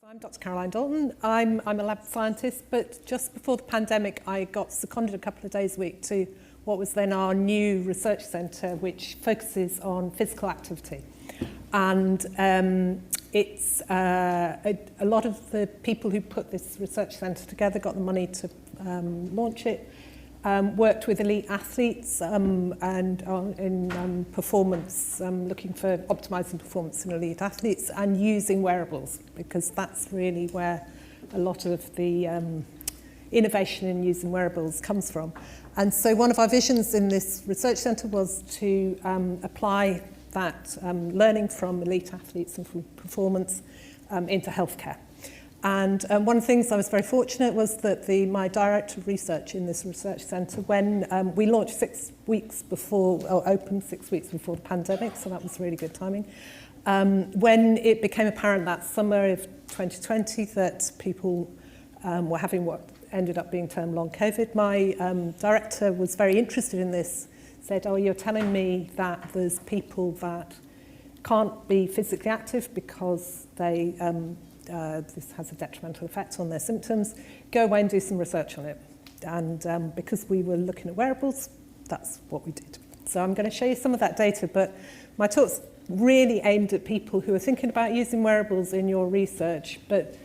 I'm Dr. Caroline Dalton. I'm a lab scientist, but just before the pandemic, I got seconded a couple of days a week to what was then our new research centre, which focuses on physical activity. And it's a lot of the people who put this research centre together, got the money to launch it, worked with elite athletes and in performance, looking for optimising performance in elite athletes and using wearables, because that's really where a lot of the innovation in using wearables comes from. And so one of our visions in this research centre was to apply that learning from elite athletes and from performance into healthcare. And one of the things I was very fortunate was that my director of research in this research centre, when we launched 6 weeks before, or opened 6 weeks before the pandemic, so that was really good timing. When it became apparent that summer of 2020 that people were having what ended up being termed long COVID, my director was very interested in this, said, "Oh, you're telling me that there's people that can't be physically active because they this has a detrimental effect on their symptoms. Go away and do some research on it." And because we were looking at wearables, that's what we did. So I'm going to show you some of that data, but my talk's really aimed at people who are thinking about using wearables in your research, but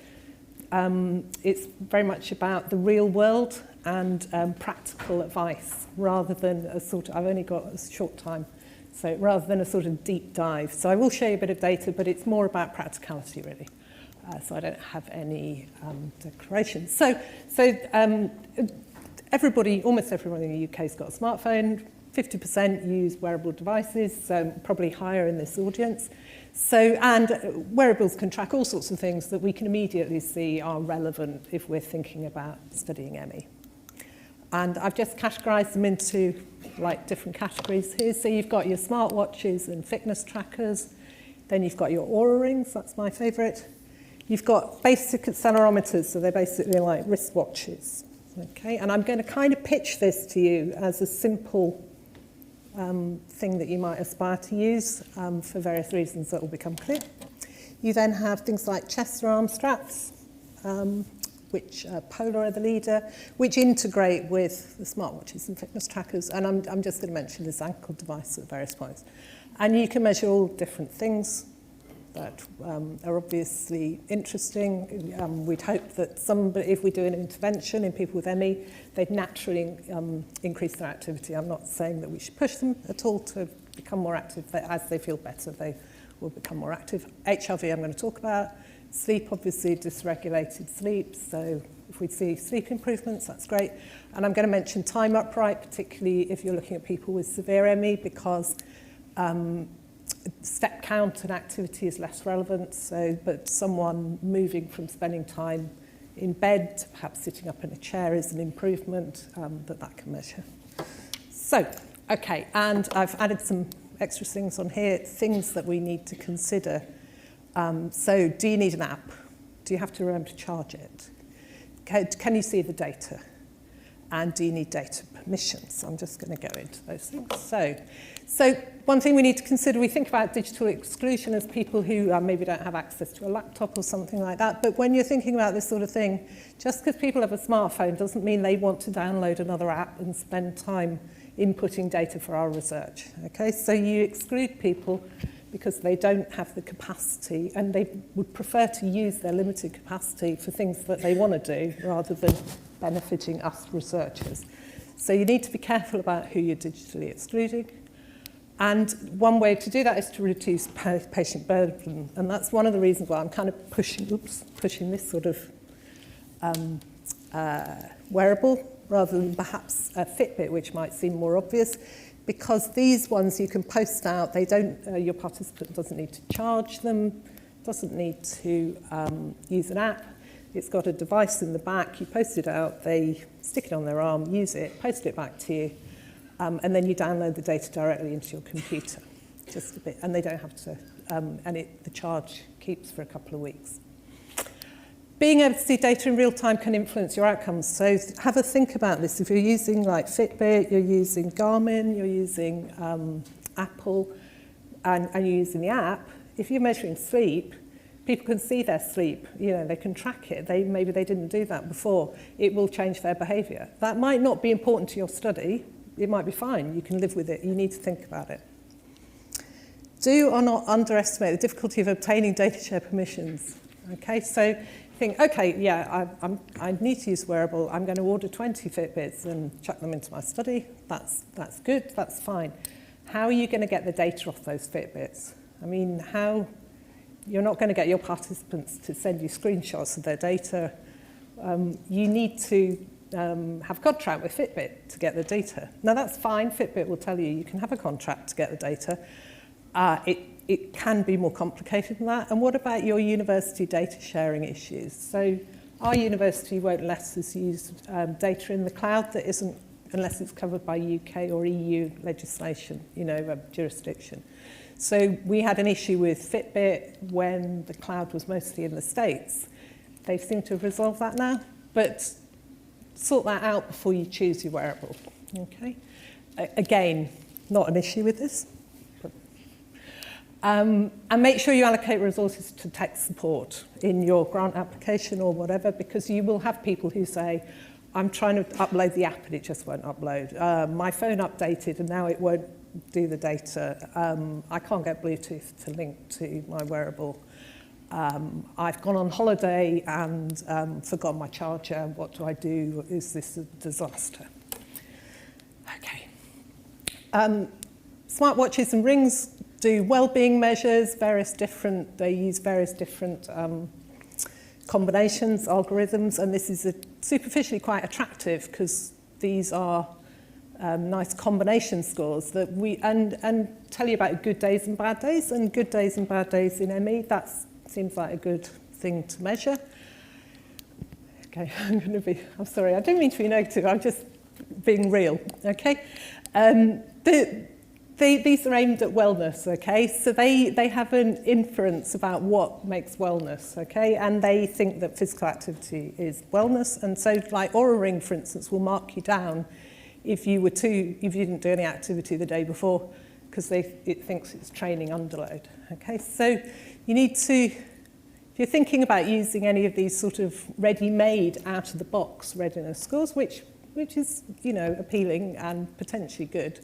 it's very much about the real world and practical advice rather than a sort of, I've only got a short time, so rather than a sort of deep dive. So I will show you a bit of data, but it's more about practicality really. So I don't have any declarations. So everybody, almost everyone in the UK has got a smartphone. 50% use wearable devices, probably higher in this audience. So, and wearables can track all sorts of things that we can immediately see are relevant if we're thinking about studying ME. And I've just categorised them into like different categories here. So you've got your smartwatches and fitness trackers. Then you've got your Oura rings, that's my favourite. You've got basic accelerometers, so they're basically like wristwatches. Okay, and I'm going to kind of pitch this to you as a simple thing that you might aspire to use for various reasons that will become clear. You then have things like chest or arm straps, which Polar are the leader, which integrate with the smartwatches and fitness trackers. And I'm just going to mention this ankle device at various points. And you can measure all different things that are obviously interesting. We'd hope that if we do an intervention in people with ME, they'd naturally increase their activity. I'm not saying that we should push them at all to become more active. As they feel better, they will become more active. HRV I'm going to talk about. Sleep, obviously dysregulated sleep. So if we see sleep improvements, that's great. And I'm going to mention time upright, particularly if you're looking at people with severe ME, because step count and activity is less relevant, but someone moving from spending time in bed to perhaps sitting up in a chair is an improvement that can measure. So, okay, and I've added some extra things on here, things that we need to consider. So, do you need an app? Do you have to remember to charge it? Can you see the data? And do you need data permissions? I'm just going to go into those things. So one thing we need to consider, we think about digital exclusion as people who maybe don't have access to a laptop or something like that. But when you're thinking about this sort of thing, just because people have a smartphone doesn't mean they want to download another app and spend time inputting data for our research. Okay, so you exclude people because they don't have the capacity and they would prefer to use their limited capacity for things that they want to do rather than benefiting us researchers. So you need to be careful about who you're digitally excluding. And one way to do that is to reduce patient burden. And that's one of the reasons why I'm kind of pushing this sort of wearable rather than perhaps a Fitbit, which might seem more obvious, because these ones you can post out. They don't. Your participant doesn't need to charge them, doesn't need to use an app. It's got a device in the back. You post it out. They stick it on their arm, use it, post it back to you, and then you download the data directly into your computer. Just a bit, and they don't have to. The charge keeps for a couple of weeks. Being able to see data in real time can influence your outcomes. So have a think about this. If you're using like Fitbit, you're using Garmin, you're using Apple, and you're using the app, if you're measuring sleep, people can see their sleep, you know, they can track it. Maybe they didn't do that before. It will change their behaviour. That might not be important to your study. It might be fine. You can live with it. You need to think about it. Do or not underestimate the difficulty of obtaining data share permissions. Okay, so think, okay, yeah, I need to use Wearable. I'm going to order 20 Fitbits and chuck them into my study. That's good. That's fine. How are you going to get the data off those Fitbits? I mean, you're not going to get your participants to send you screenshots of their data. You need to have a contract with Fitbit to get the data. Now, that's fine. Fitbit will tell you can have a contract to get the data. It can be more complicated than that. And what about your university data sharing issues? So our university won't let us use data in the cloud that isn't, unless it's covered by UK or EU legislation, you know, jurisdiction. So we had an issue with Fitbit when the cloud was mostly in the States. They seem to have resolved that now, but sort that out before you choose your wearable, okay? Again, not an issue with this. And make sure you allocate resources to tech support in your grant application or whatever, because you will have people who say, I'm trying to upload the app and it just won't upload. My phone updated and now it won't do the data. I can't get Bluetooth to link to my wearable. I've gone on holiday and forgot my charger. What do I do? Is this a disaster? Okay. Smartwatches and rings do well-being measures, they use various different combinations, algorithms, and this is superficially quite attractive because these are nice combination scores that and tell you about good days and bad days, and good days and bad days in ME. That seems like a good thing to measure. Okay, I'm sorry, I didn't mean to be negative, I'm just being real, okay? These are aimed at wellness, okay? So they have an inference about what makes wellness, okay? And they think that physical activity is wellness. And so, like Oura Ring, for instance, will mark you down if you didn't do any activity the day before, because it thinks it's training underload, okay? So you need to, if you're thinking about using any of these sort of ready-made, out-of-the-box readiness scores, which is, you know, appealing and potentially good,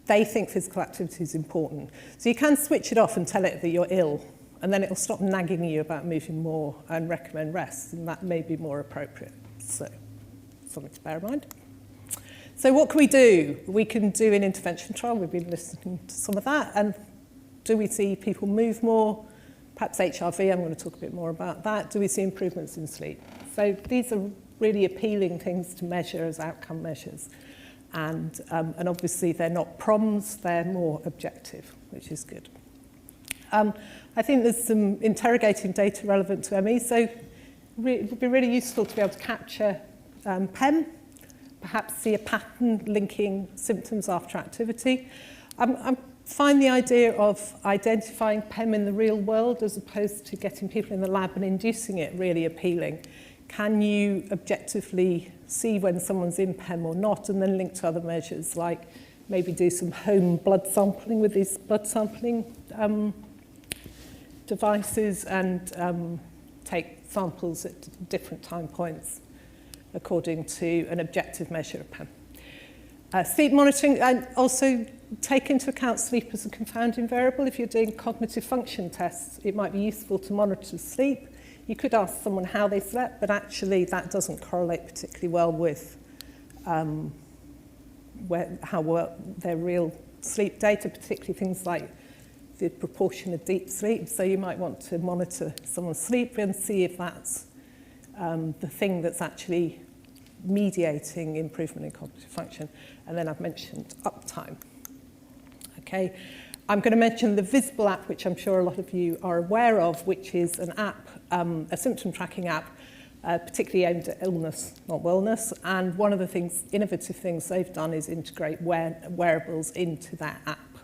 they think physical activity is important. So you can switch it off and tell it that you're ill, and then it'll stop nagging you about moving more and recommend rest, and that may be more appropriate. So something to bear in mind. So what can we do? We can do an intervention trial. We've been listening to some of that. And do we see people move more? Perhaps HRV, I'm going to talk a bit more about that. Do we see improvements in sleep? So these are really appealing things to measure as outcome measures. And obviously they're not proms, they're more objective, which is good. I think there's some interrogating data relevant to ME, so it would be really useful to be able to capture PEM, perhaps see a pattern linking symptoms after activity. I find the idea of identifying PEM in the real world as opposed to getting people in the lab and inducing it really appealing. Can you objectively see when someone's in PEM or not, and then link to other measures, like maybe do some home blood sampling with these blood sampling devices and take samples at different time points according to an objective measure of PEM. Sleep monitoring, and also take into account sleep as a confounding variable. If you're doing cognitive function tests, it might be useful to monitor sleep. You could ask someone how they slept, but actually that doesn't correlate particularly well with how well their real sleep data, particularly things like the proportion of deep sleep. So you might want to monitor someone's sleep and see if that's the thing that's actually mediating improvement in cognitive function. And then I've mentioned uptime. Okay. I'm going to mention the Visible app, which I'm sure a lot of you are aware of, which is an app, a symptom tracking app, particularly aimed at illness, not wellness. And one of the innovative things they've done is integrate wearables into that app.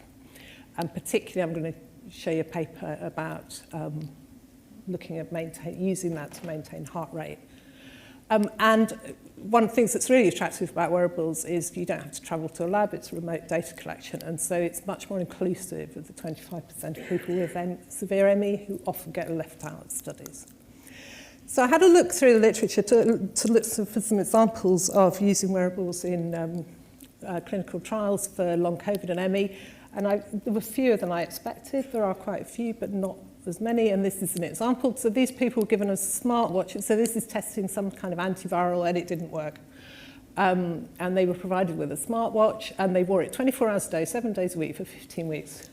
And particularly, I'm going to show you a paper about looking at using that to maintain heart rate. And one of the things that's really attractive about wearables is you don't have to travel to a lab, it's remote data collection, and so it's much more inclusive of the 25% of people with severe ME who often get left out of studies. So I had a look through the literature to look for some examples of using wearables in clinical trials for long COVID and ME, and there were fewer than I expected. There are quite a few, but not as many, and this is an example. So these people were given a smartwatch, so this is testing some kind of antiviral, and it didn't work. And they were provided with a smartwatch, and they wore it 24 hours a day, 7 days a week for 15 weeks,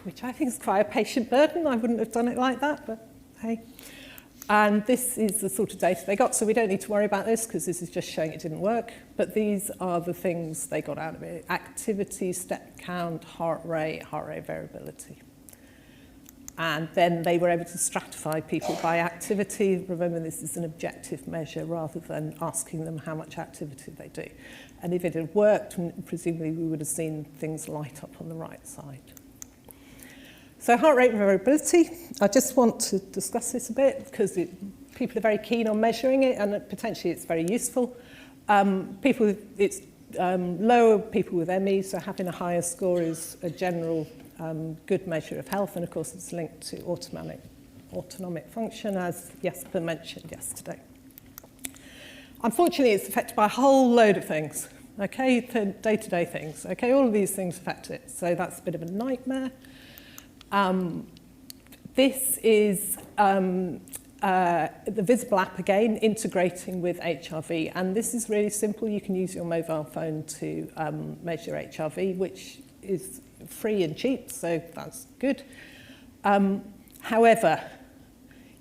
which I think is quite a patient burden. I wouldn't have done it like that, but hey. And this is the sort of data they got, so we don't need to worry about this because this is just showing it didn't work. But these are the things they got out of it: activity, step count, heart rate variability. And then they were able to stratify people by activity. Remember, this is an objective measure rather than asking them how much activity they do. And if it had worked, presumably we would have seen things light up on the right side. So heart rate variability, I just want to discuss this a bit because people are very keen on measuring it, and potentially it's very useful. It's lower people with ME, so having a higher score is a general good measure of health, and of course it's linked to autonomic function, as Jesper mentioned yesterday. Unfortunately, it's affected by a whole load of things, okay, day-to-day things, okay, all of these things affect it, so that's a bit of a nightmare. This is the Visible app again, integrating with HRV, and this is really simple. You can use your mobile phone to measure HRV, which is free and cheap, so that's good. However,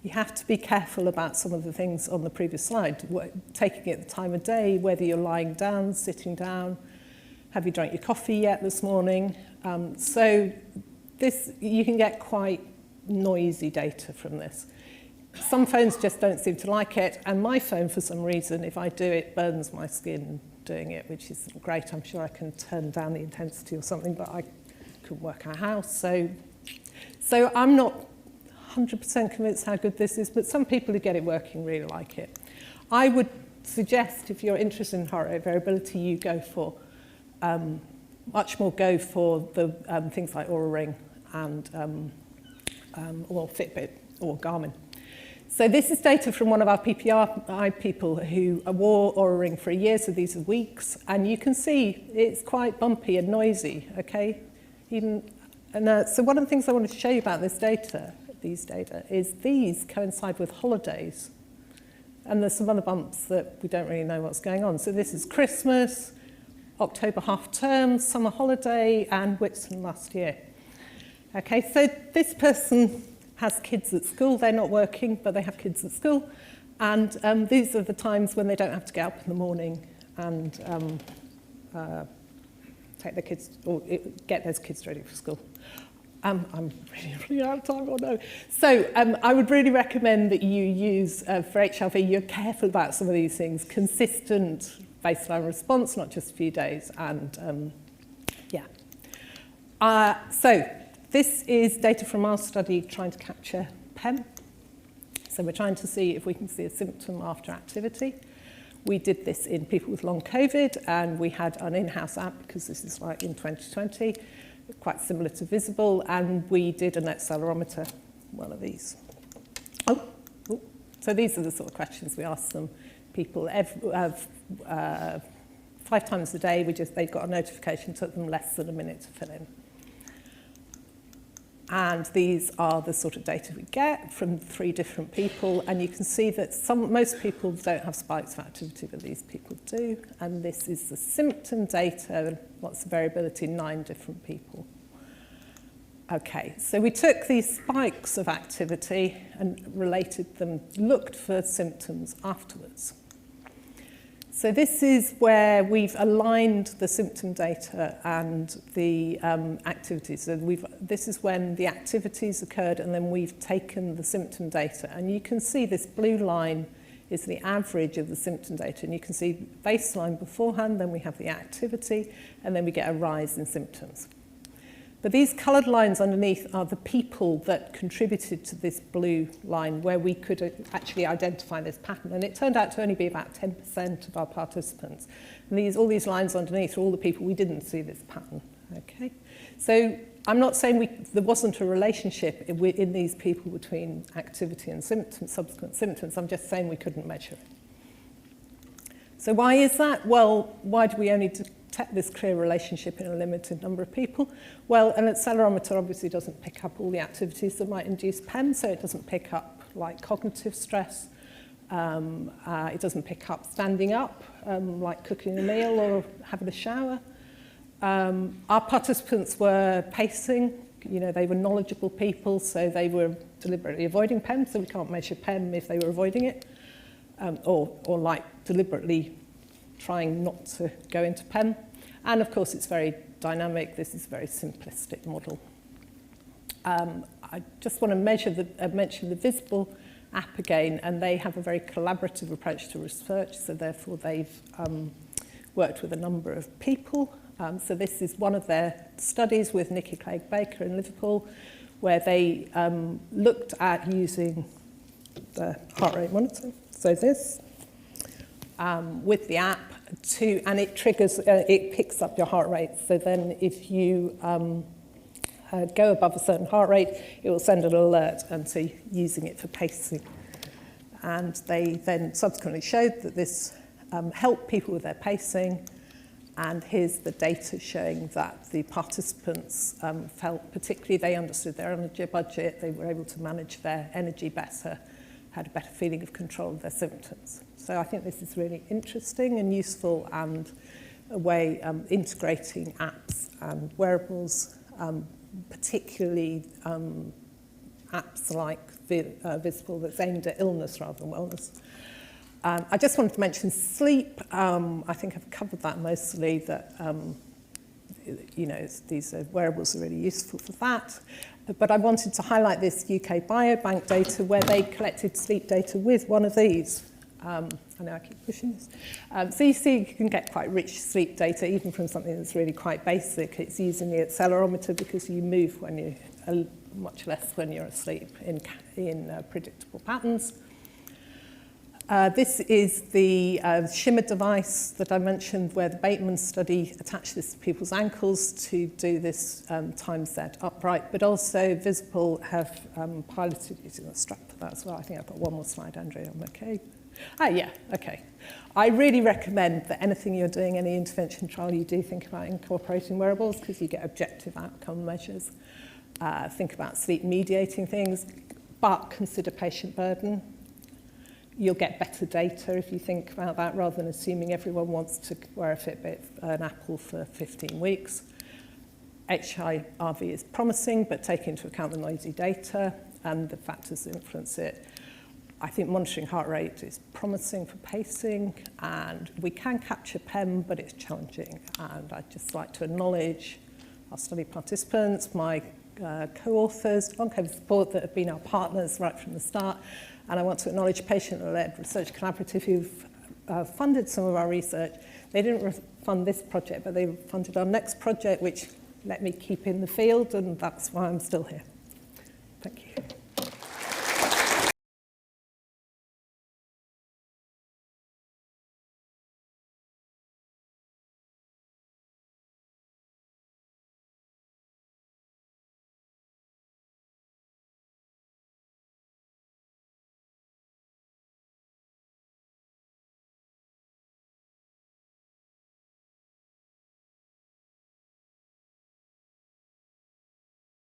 you have to be careful about some of the things on the previous slide, taking it at the time of day, whether you're lying down, sitting down, have you drank your coffee yet this morning? So you can get quite noisy data from this. Some phones just don't seem to like it, and my phone, for some reason, if I do it, burns my skin doing it, which isn't great. I'm sure I can turn down the intensity or something, but I couldn't work out how. So I'm not 100% convinced how good this is, but some people who get it working really like it. I would suggest, if you're interested in heart rate variability, you go for much more go for the things like Oura Ring and or Fitbit or Garmin. So this is data from one of our PPI people who wore Oura Ring for a year, so these are weeks, and you can see it's quite bumpy and noisy, okay? So one of the things I wanted to show you about these data is these coincide with holidays, and there's some other bumps that we don't really know what's going on. So this is Christmas, October half term, summer holiday, and Whitsun last year. Okay, so this person has kids at school. They're not working, but they have kids at school. And these are the times when they don't have to get up in the morning and take their kids, or get those kids ready for school. I'm really out of time, or no. So I would really recommend that you use, for HRV, you're careful about some of these things, consistent baseline response, not just a few days, and so this is data from our study trying to capture PEM. So we're trying to see if we can see a symptom after activity. We did this in people with long COVID, and we had an in-house app, because this is like in 2020, quite similar to Visible, and we did an accelerometer, one of these. So these are the sort of questions we asked them. People 5 times a day, they got a notification, took them less than a minute to fill in. And these are the sort of data we get from 3 different people, and you can see that most people don't have spikes of activity, but these people do. And this is the symptom data, what's the variability in 9 different people. Okay, so we took these spikes of activity and related them, looked for symptoms afterwards. So this is where we've aligned the symptom data and the activities. So this is when the activities occurred, and then we've taken the symptom data. And you can see this blue line is the average of the symptom data. And you can see baseline beforehand, then we have the activity, and then we get a rise in symptoms. But these coloured lines underneath are the people that contributed to this blue line where we could actually identify this pattern. And it turned out to only be about 10% of our participants. And all these lines underneath are all the people we didn't see this pattern. Okay? So I'm not saying there wasn't a relationship in these people between activity and symptoms, subsequent symptoms. I'm just saying we couldn't measure it. So why is that? Well, why do we only detect this clear relationship in a limited number of people? Well, an accelerometer obviously doesn't pick up all the activities that might induce PEM, so it doesn't pick up like cognitive stress. It doesn't pick up standing up, like cooking a meal or having a shower. Our participants were pacing. They were knowledgeable people, so they were deliberately avoiding PEM, so we can't measure PEM if they were avoiding it, or like deliberately trying not to go into PEM. And of course, it's very dynamic. This is a very simplistic model. I just want to mention the Visible app again, and they have a very collaborative approach to research, so therefore they've worked with a number of people. So this is one of their studies with Nikki Clegg-Baker in Liverpool, where they looked at using the heart rate monitor, so this, with the app, and it triggers, it picks up your heart rate. So then if you go above a certain heart rate, it will send an alert, and so using it for pacing. And they then subsequently showed that this helped people with their pacing. And here's the data showing that the participants felt, particularly they understood their energy budget, they were able to manage their energy better, had a better feeling of control of their symptoms. So I think this is really interesting and useful, and a way integrating apps and wearables, particularly apps like Visible that's aimed at illness rather than wellness. I just wanted to mention sleep. I think I've covered that mostly, that these wearables are really useful for that. But I wanted to highlight this UK Biobank data where they collected sleep data with one of these. I know I keep pushing this. So you see you can get quite rich sleep data even from something that's really quite basic. It's using the accelerometer because you move when you much less when you're asleep in predictable patterns. This is the shimmer device that I mentioned, where the Bateman study attached this to people's ankles to do this time set upright, but also Visible have piloted using a strap for that as well. I think I've got one more slide, Andrea. I'm okay. Yeah, okay. I really recommend that anything you're doing, any intervention trial, you do think about incorporating wearables, because you get objective outcome measures. Think about sleep mediating things, but consider patient burden. You'll get better data if you think about that, rather than assuming everyone wants to wear a Fitbit, an Apple for 15 weeks. HIRV is promising, but take into account the noisy data and the factors that influence it. I think monitoring heart rate is promising for pacing, and we can capture PEM, but it's challenging. And I'd just like to acknowledge our study participants, my co-authors, long-COVID support that have been our partners right from the start. And I want to acknowledge Patient-Led Research Collaborative, who've funded some of our research. They didn't fund this project, but they funded our next project, which let me keep in the field, and that's why I'm still here. Thank you.